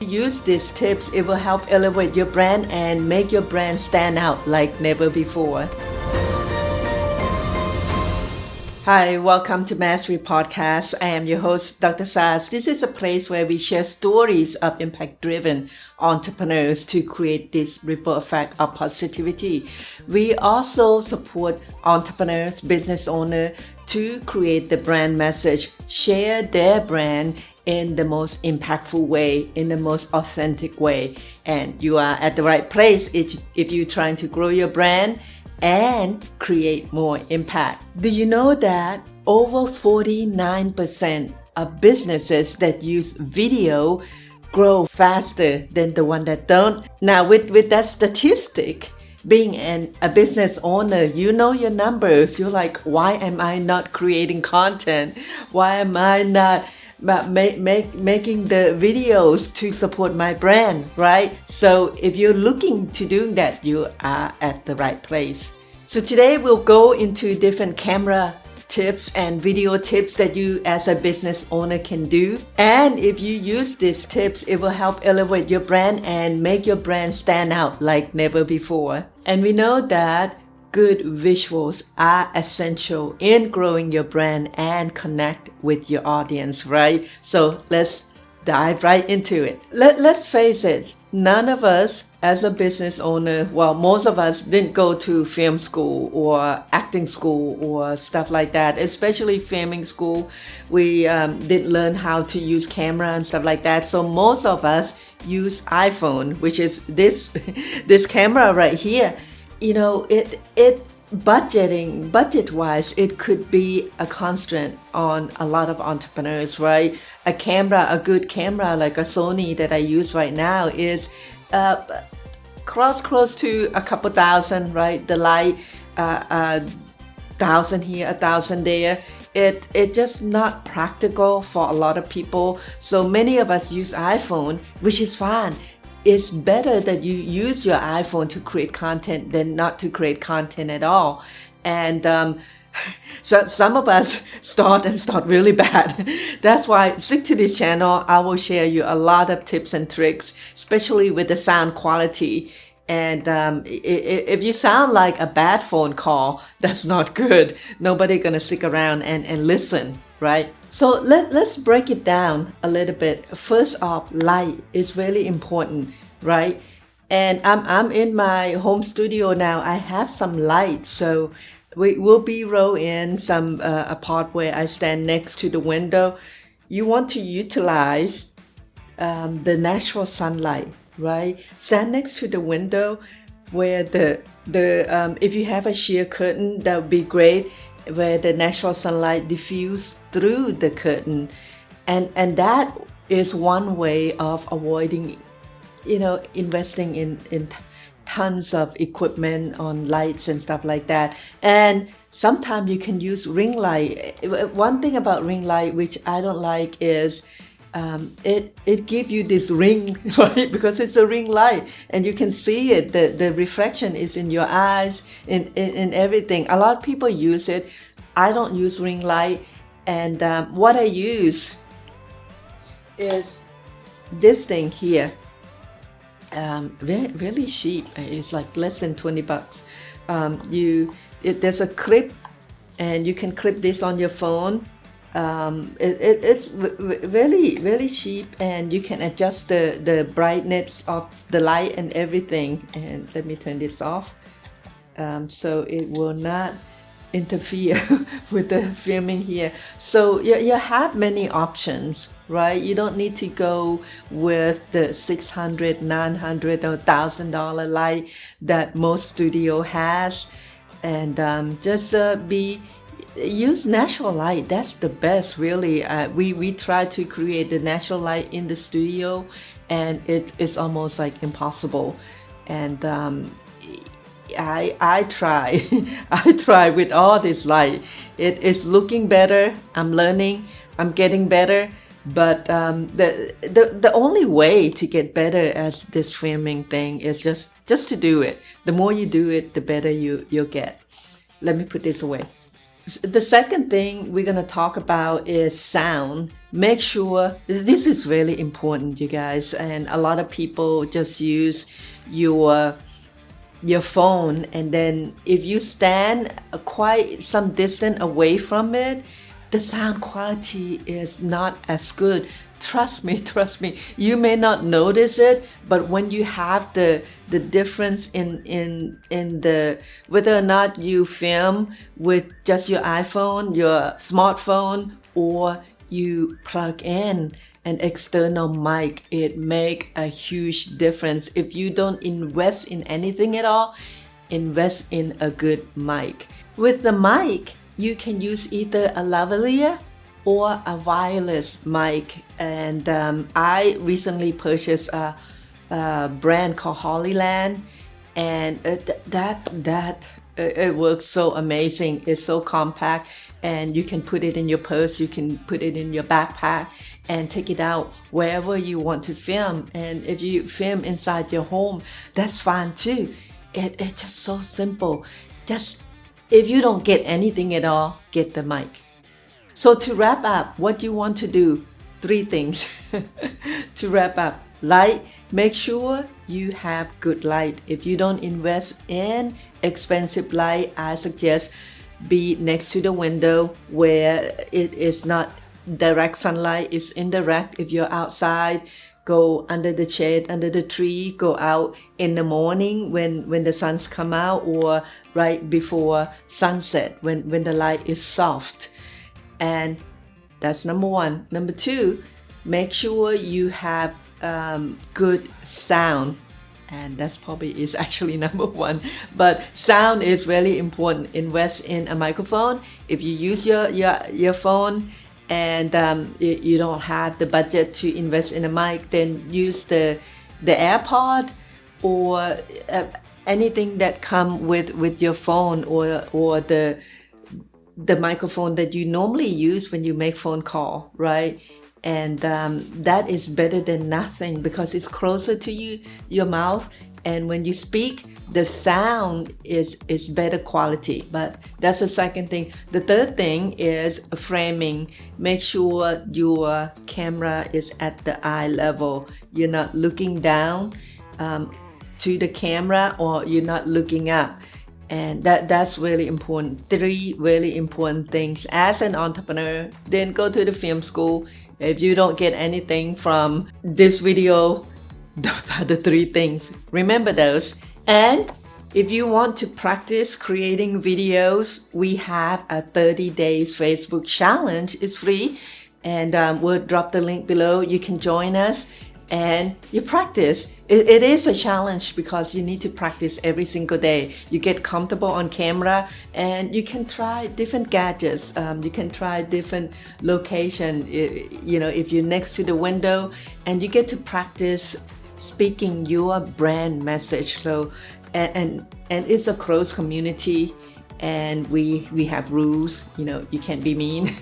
use these tips, it will help elevate your brand and make your brand stand out like never before. Hi, welcome to Mastery Podcast. I am your host, Dr. Sas. This is a place where we share stories of impact-driven entrepreneurs to create this ripple effect of positivity. We also support entrepreneurs, business owners to create the brand message, share their brand in the most impactful way, in the most authentic way. And you are at the right place if you're trying to grow your brand and create more impact. Do you know that over 49% of businesses that use video grow faster than the one that don't? Now with that statistic, being a business owner, you know your numbers. You're like, why am I not creating content? Why am I not making the videos to support my brand, right? So if you're looking to do that, you are at the right place. So today we'll go into different camera tips and video tips that you as a business owner can do. And if you use these tips, it will help elevate your brand and make your brand stand out like never before. And we know that good visuals are essential in growing your brand and connect with your audience, right? So let's dive right into it. Let's face it, none of us as a business owner, well, most of us didn't go to film school or acting school or stuff like that, especially filming school. We didn't learn how to use camera and stuff like that. So most of us use iPhone, which is this camera right here. You know, budget-wise, it could be a constraint on a lot of entrepreneurs, right? A good camera like a Sony that I use right now is close to a couple thousand, right? The light, 1,000 here, 1,000 there. It just not practical for a lot of people. So many of us use iPhone, which is fine. It's better that you use your iPhone to create content than not to create content at all. And so some of us start really bad. That's why stick to this channel. I will share you a lot of tips and tricks, especially with the sound quality. And if you sound like a bad phone call, that's not good. Nobody gonna stick around and listen, right? So let's break it down a little bit. First off, light is really important, right? And I'm in my home studio now. I have some light, so we will be roll in some a part where I stand next to the window. You want to utilize the natural sunlight, right? Stand next to the window where the if you have a sheer curtain, that would be great, where the natural sunlight diffuse through the curtain, and that is one way of avoiding, investing in tons of equipment on lights and stuff like that. And sometimes you can use ring light. One thing about ring light which I don't like is it gives you this ring, right? Because it's a ring light and you can see it. The reflection is in your eyes, in everything. A lot of people use it. I don't use ring light. And what I use is this thing here. Really cheap. It's like less than 20 bucks. There's a clip and you can clip this on your phone. It's really cheap, and you can adjust the brightness of the light and everything. And let me turn this off so it will not interfere with the filming here. So you have many options, right? You don't need to go with the $600, $900 or $1,000 light that most studio has, and just use natural light. That's the best, really. We try to create the natural light in the studio, and it's almost like impossible. And I try I try with all this light. It is looking better. I'm learning. I'm getting better. But the only way to get better at this filming thing is just to do it. The more you do it, the better you'll get. Let me put this away. The second thing we're going to talk about is sound. Make sure, this is really important, you guys, and a lot of people just use your phone, and then if you stand quite some distance away from it, the sound quality is not as good. Trust me, you may not notice it, but when you have the difference in the whether or not you film with just your iPhone, your smartphone, or you plug in an external mic, it make a huge difference. If you don't invest in anything at all, invest in a good mic. With the mic, you can use either a lavalier or a wireless mic, and I recently purchased a brand called Hollyland, and it works so amazing. It's so compact, and you can put it in your purse, you can put it in your backpack and take it out wherever you want to film. And if you film inside your home, that's fine too. It's just so simple. Just if you don't get anything at all, get the mic. So to wrap up, what you want to do, 3 things to wrap up. Light, make sure you have good light. If you don't invest in expensive light, I suggest be next to the window where it is not direct sunlight, it's indirect. If you're outside, go under the shade, under the tree, go out in the morning when the sun's come out, or right before sunset when the light is soft. And that's number 1. Number 2, make sure you have good sound, and that's probably is actually number 1, but sound is really important. Invest in a microphone. If you use your phone and you don't have the budget to invest in a mic, then use the AirPod or anything that come with your phone, or the microphone that you normally use when you make phone call, right? And that is better than nothing because it's closer to your mouth, and when you speak, the sound is better quality. But that's the second thing. The third thing is framing. Make sure your camera is at the eye level. You're not looking down to the camera, or you're not looking up. And that's really important. 3 really important things as an entrepreneur. Then go to the film school. If you don't get anything from this video, those are the 3 things. Remember those. And if you want to practice creating videos, we have a 30 days Facebook challenge. It's free, and we'll drop the link below. You can join us and you practice. It is a challenge because you need to practice every single day. You get comfortable on camera, and you can try different gadgets. You can try different location. If you're next to the window, and you get to practice speaking your brand message. So, and it's a closed community, and we have rules. You can't be mean.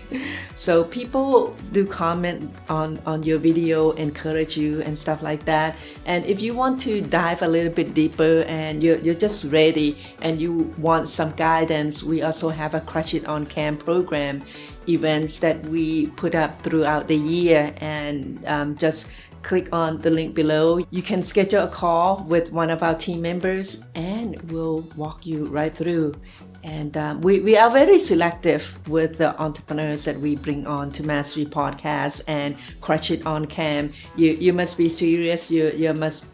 So people do comment on your video, encourage you and stuff like that. And if you want to dive a little bit deeper and you're just ready and you want some guidance, we also have a Crush It on Cam program, events that we put up throughout the year. And just click on the link below. You can schedule a call with one of our team members, and we'll walk you right through. And we are very selective with the entrepreneurs that we bring on to Mastery Podcast and Crush It on Cam. You must be serious. You must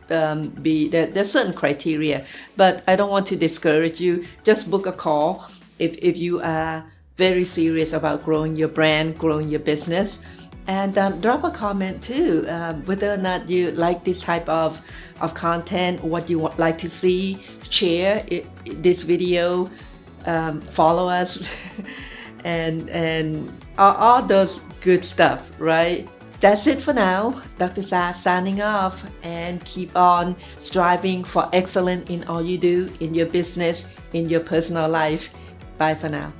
be, there's certain criteria, but I don't want to discourage you. Just book a call if you are very serious about growing your brand, growing your business. And drop a comment too, whether or not you like this type of content, what you would like to see. Share this video, follow us, and all those good stuff, right? That's it for now. Dr. Sa signing off, and keep on striving for excellence in all you do, in your business, in your personal life. Bye for now.